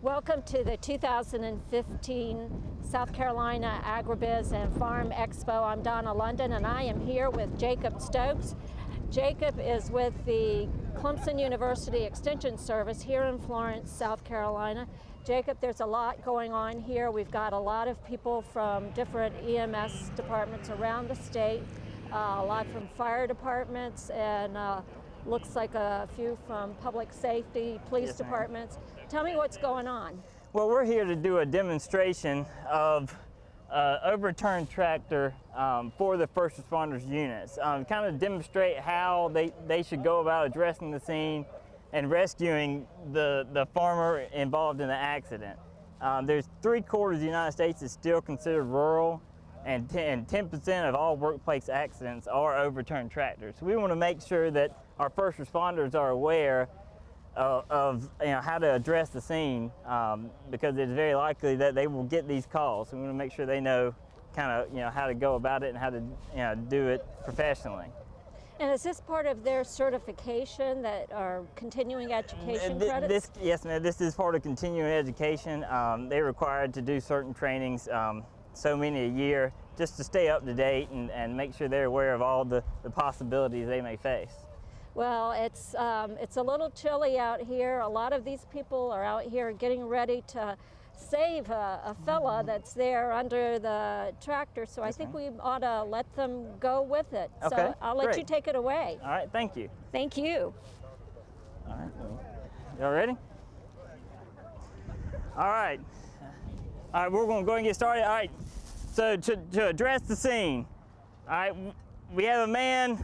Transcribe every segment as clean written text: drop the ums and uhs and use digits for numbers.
Welcome to the 2015 South Carolina AgriBiz and Farm Expo. I'm Donna London and I am here with Jacob Stokes. Jacob is with the Clemson University Extension Service here in Florence, South Carolina. Jacob, there's a lot going on here. We've got a lot of people from different EMS departments around the state, a lot from fire departments, and looks like a few from public safety, police departments. Tell me what's going on. Well, we're here to do a demonstration of overturned tractor for the first responders units. Kind of demonstrate how they should go about addressing the scene and rescuing the farmer involved in the accident. There's 3/4 of the United States is still considered rural, and 10% of all workplace accidents are overturned tractors. So we want to make sure that our first responders are aware of how to address the scene, because it's very likely that they will get these calls. So we want to make sure they know kind of how to go about it and how to do it professionally. And is this part of their certification that are continuing education credits? Yes, ma'am. This is part of continuing education. They're required to do certain trainings, so many a year, just to stay up to date and make sure they're aware of all the possibilities they may face. Well, it's a little chilly out here. A lot of these people are out here getting ready to save a fella that's there under the tractor, so I think we ought to let them go with it. Okay, so I'll let great. you take it away. All right, thank you. Thank you. All right, y'all ready? All right, we're going to go ahead and get started. All right, so to address the scene, all right, we have a man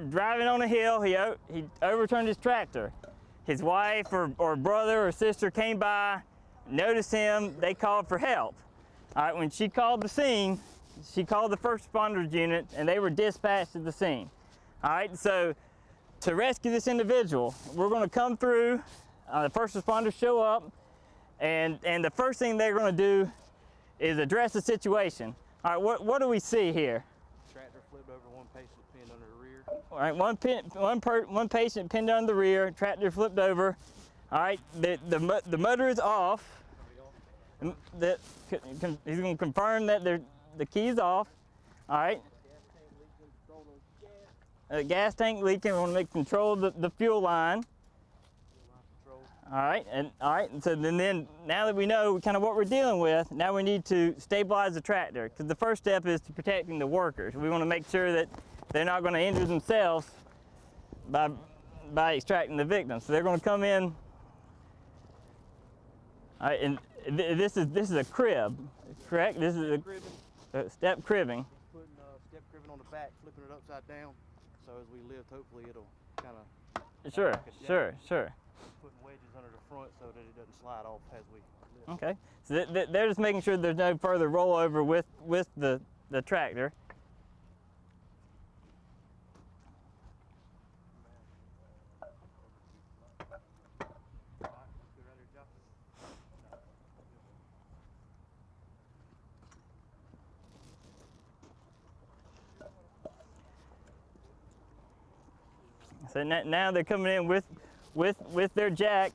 driving on a hill. He overturned his tractor. His wife or brother or sister came by, noticed him, they called for help. All right, when she called the scene, she called the first responders unit and they were dispatched to the scene. All right, so to rescue this individual, we're going to come through, the first responders show up, and the first thing they're going to do is address the situation. All right, what do we see here? Tractor flipped over, one patient pinned under the rear. All right, one patient pinned under the rear, tractor flipped over. All right, the motor is off. He's going to confirm that the key is off. All right. Gas tank leaking. We want to make control of the fuel line. All right, and so then now that we know kind of what we're dealing with, now we need to stabilize the tractor, because the first step is to protecting the workers. We want to make sure that they're not going to injure themselves by extracting the victim. So they're going to come in. All right, and this is a crib, correct? This is a step cribbing. Putting step cribbing on the back, flipping it upside down, so as we lift, hopefully it'll kind of. Sure. Putting wedges under the front so that it doesn't slide off as we lift. Okay, so they're just making sure there's no further rollover with the tractor. So now they're coming in with their jack.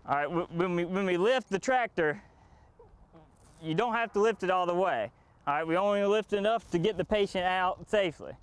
All right, when we lift the tractor, you don't have to lift it all the way. All right, we only lift enough to get the patient out safely.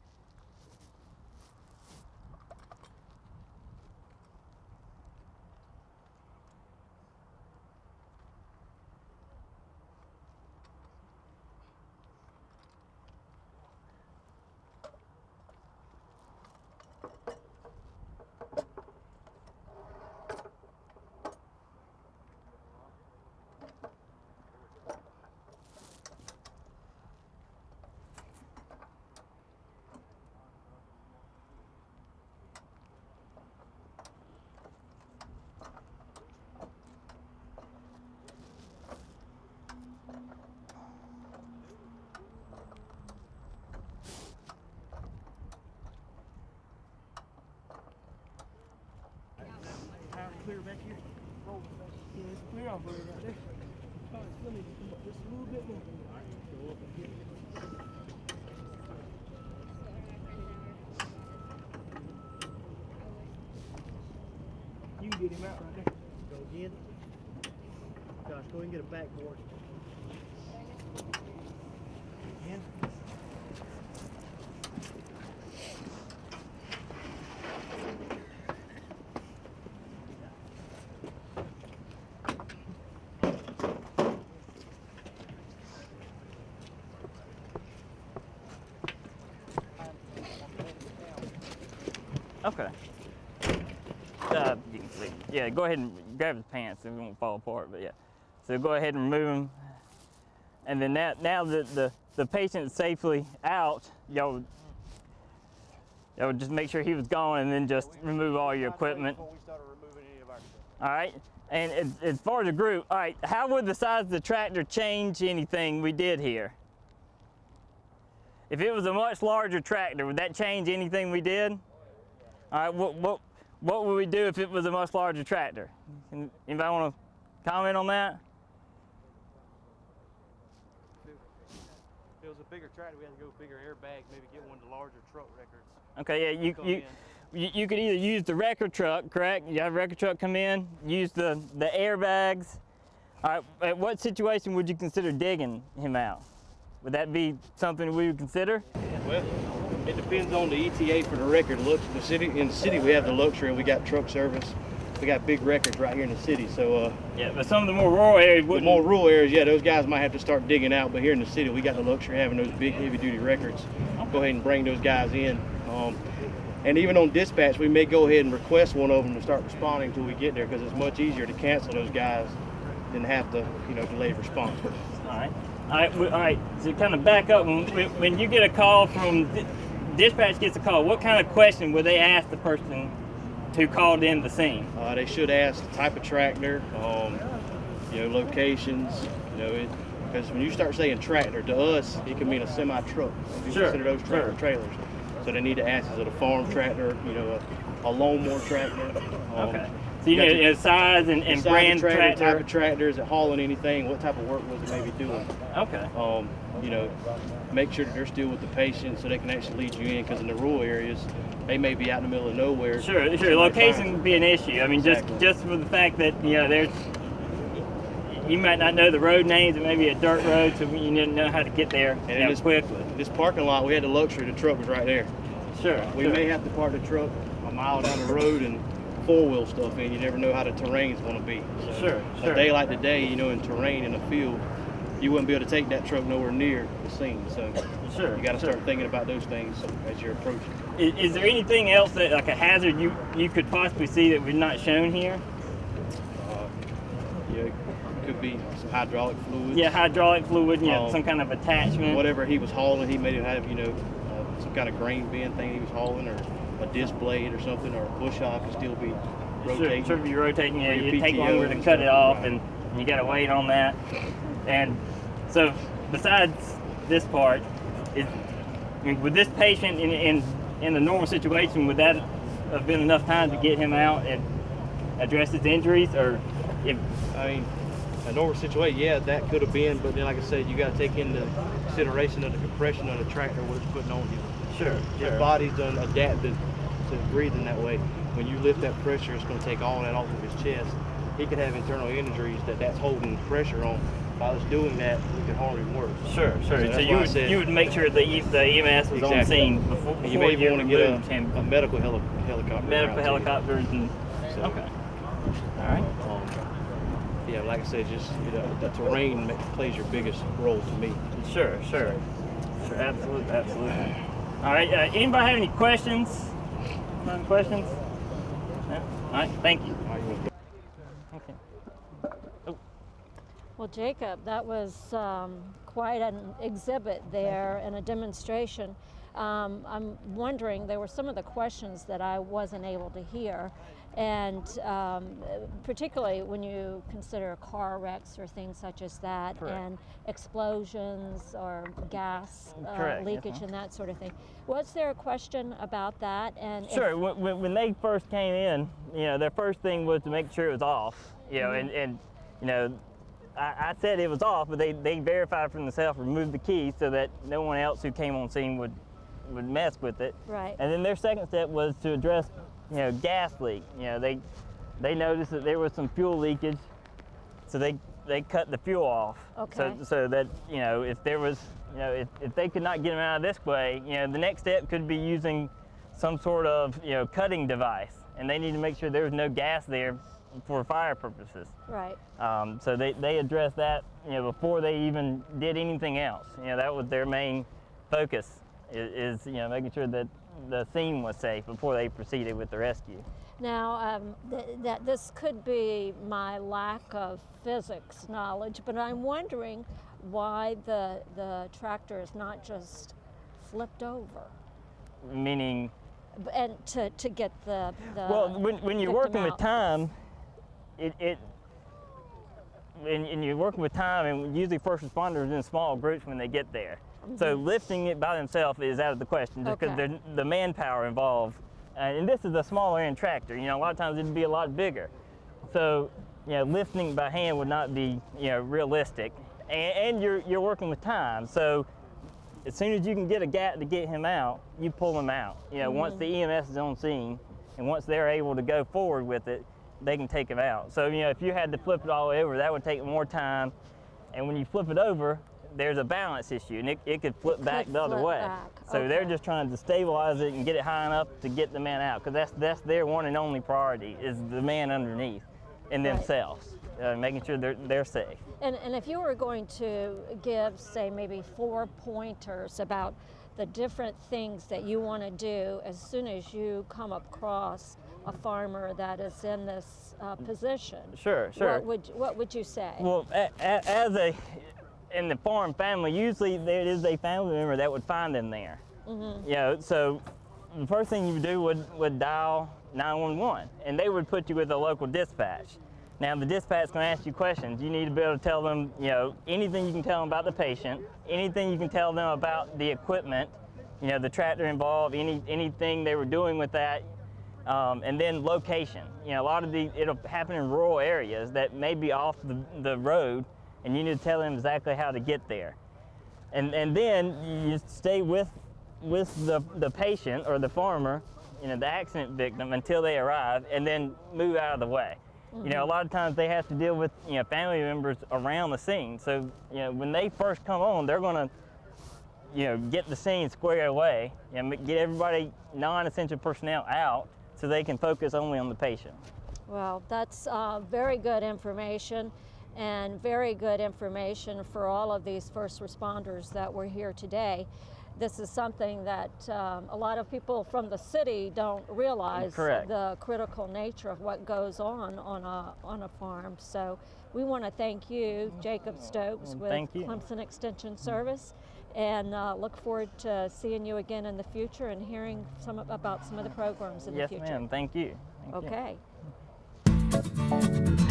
Clear back here. Roll it back. Yeah, it's clear off right there. All right, let me come up just a little bit more. All right, go up and get it. You can get go ahead and get a backboard. Again. Okay. You can see. Yeah, go ahead and grab his pants so it won't fall apart, but yeah. So go ahead and remove them. And then now that the patient's safely out, y'all would just make sure he was gone and then just remove all your equipment. Before we started removing any of our stuff. All right. And as far as the group, all right, how would the size of the tractor change anything we did here? If it was a much larger tractor, would that change anything we did? All right, what would we do if it was a much larger tractor? Anybody want to comment on that? If it was a bigger tractor, we had to go bigger airbags, maybe get one of the larger truck records. Okay, yeah, you could either use the wrecker truck, correct? You have a wrecker truck come in, use the airbags. All right, at what situation would you consider digging him out? Would that be something we would consider? Well, it depends on the ETA for the record. Look, in the city we have the luxury, we got truck service. We got big records right here in the city, so yeah, but some of the more rural areas the wouldn't. more rural areas, yeah, those guys might have to start digging out, but here in the city we got the luxury of having those big heavy duty records. Go ahead and bring those guys in. And even on dispatch, we may go ahead and request one of them to start responding until we get there, because it's much easier to cancel those guys than have to, delay response. All right. So kind of back up. When you get a call from dispatch, gets a call, what kind of question would they ask the person who called in the scene? They should ask the type of tractor, locations, because when you start saying tractor, to us, it can mean a semi-truck. We consider those tractor trailers. So they need to ask, is it a farm tractor, a lawnmower tractor? Okay. So you know, size and brand tractor. Type of tractor, is it hauling anything? What type of work was it maybe doing? Okay. Make sure that they're still with the patient so they can actually lead you in, because in the rural areas, they may be out in the middle of nowhere. Sure. Location would be an issue. I mean, exactly. just for the fact that, you might not know the road names. It may be a dirt road, so you didn't know how to get there quickly. This parking lot, we had the luxury, the truck was right there. Sure. We may have to park the truck a mile down the road and four-wheel stuff in. You never know how the terrain's going to be. So, a day like today, in terrain in the field, you wouldn't be able to take that truck nowhere near the scene. So you got to start thinking about those things as you're approaching. Is there anything else that, like a hazard, you could possibly see that we've not shown here? Could be some hydraulic fluid. Yeah, hydraulic fluid, some kind of attachment. Whatever he was hauling, he may have, some kind of grain bin thing he was hauling, or a disc blade or something, or a bush hog could still be rotating. Should be rotating. Yeah, you take longer to cut it off, and you got to wait on that. And so, besides this part, with this patient in a normal situation, would that have been enough time to get him out and address his injuries, or if? I mean, a normal situation, yeah, that could have been, but then, like I said, you got to take into consideration of the compression of the tractor, what it's putting on you. Sure. His body's done adapted to breathing that way. When you lift that pressure, it's going to take all that off of his chest. He could have internal injuries that's holding pressure on. By us doing that, we could harm him worse. Sure. So you would make sure the EMS was on scene before you may want to get a medical helicopter. Medical helicopters and okay. All right. Yeah, like I said, just the terrain plays your biggest role to me. Sure, absolutely. All right, anybody have any questions? No questions? No? All right, thank you. Okay. Oh. Well, Jacob, that was quite an exhibit there and a demonstration. I'm wondering, there were some of the questions that I wasn't able to hear, and particularly when you consider car wrecks or things such as that, and explosions or gas leakage and that sort of thing. Was there a question about that? And sure. When they first came in, their first thing was to make sure it was off. I said it was off, but they verified for themselves, removed the key so that no one else who came on scene would mess with it. Right. And then their second step was to address, gas leak. They noticed that there was some fuel leakage, so they they cut the fuel off. Okay. So that, you know, if there was, you know, if they could not get them out of this way, you know, the next step could be using some sort of, you know, cutting device, and they need to make sure there's no gas there for fire purposes. Right. So they addressed that, you know, before they even did anything else. You know, that was their main focus, is you know, making sure that the scene was safe before they proceeded with the rescue. Now, that this could be my lack of physics knowledge, but I'm wondering why the tractor is not just flipped over, Meaning, and to get the well, when you're victim working with out. time, and you're working with time, and usually first responders in small groups when they get there. So lifting it by themselves is out of the question, just because Okay. the manpower involved. And this is a smaller end tractor. You know, a lot of times it'd be a lot bigger. So, you know, lifting by hand would not be, you know, realistic. And you're working with time. So as soon as you can get a gap to get him out, you pull him out. You know, once the EMS is on scene, and once they're able to go forward with it, they can take him out. So, you know, if you had to flip it all the way over, that would take more time. And when you flip it over, there's a balance issue, and it could flip back the other flip way. back. So they're Okay. just trying to stabilize it and get it high enough to get the man out, because that's their one and only priority, is the man underneath and Right. themselves, making sure they're safe. And if you were going to give, say, maybe 4 pointers about the different things that you want to do as soon as you come across a farmer that is in this position, Sure. what would you say? Well, in the farm family, usually there is a family member that would find them there. You know, so the first thing you would do would dial 911, and they would put you with a local dispatch. Now, the dispatch going to ask you questions. You need to be able to tell them, you know, anything you can tell them about the patient, anything you can tell them about the equipment, you know, the tractor involved, anything they were doing with that, and then location. You know, a lot of it'll happen in rural areas that may be off the road, and you need to tell them exactly how to get there. And then you stay with the patient or the farmer, you know, the accident victim, until they arrive, and then move out of the way. You know, a lot of times they have to deal with, you know, family members around the scene. So, you know, when they first come on, they're going to, you know, get the scene squared away and get everybody non-essential personnel out so they can focus only on the patient. Well, that's very good information, and very good information for all of these first responders that were here today. This is something that a lot of people from the city don't realize. Correct. The critical nature of what goes on a farm. So we want to thank you, Jacob Stokes, with Thank you. Clemson Extension Service, and look forward to seeing you again in the future and hearing about some of the programs in Yes, the future. ma'am. Thank you. Thank you. Okay.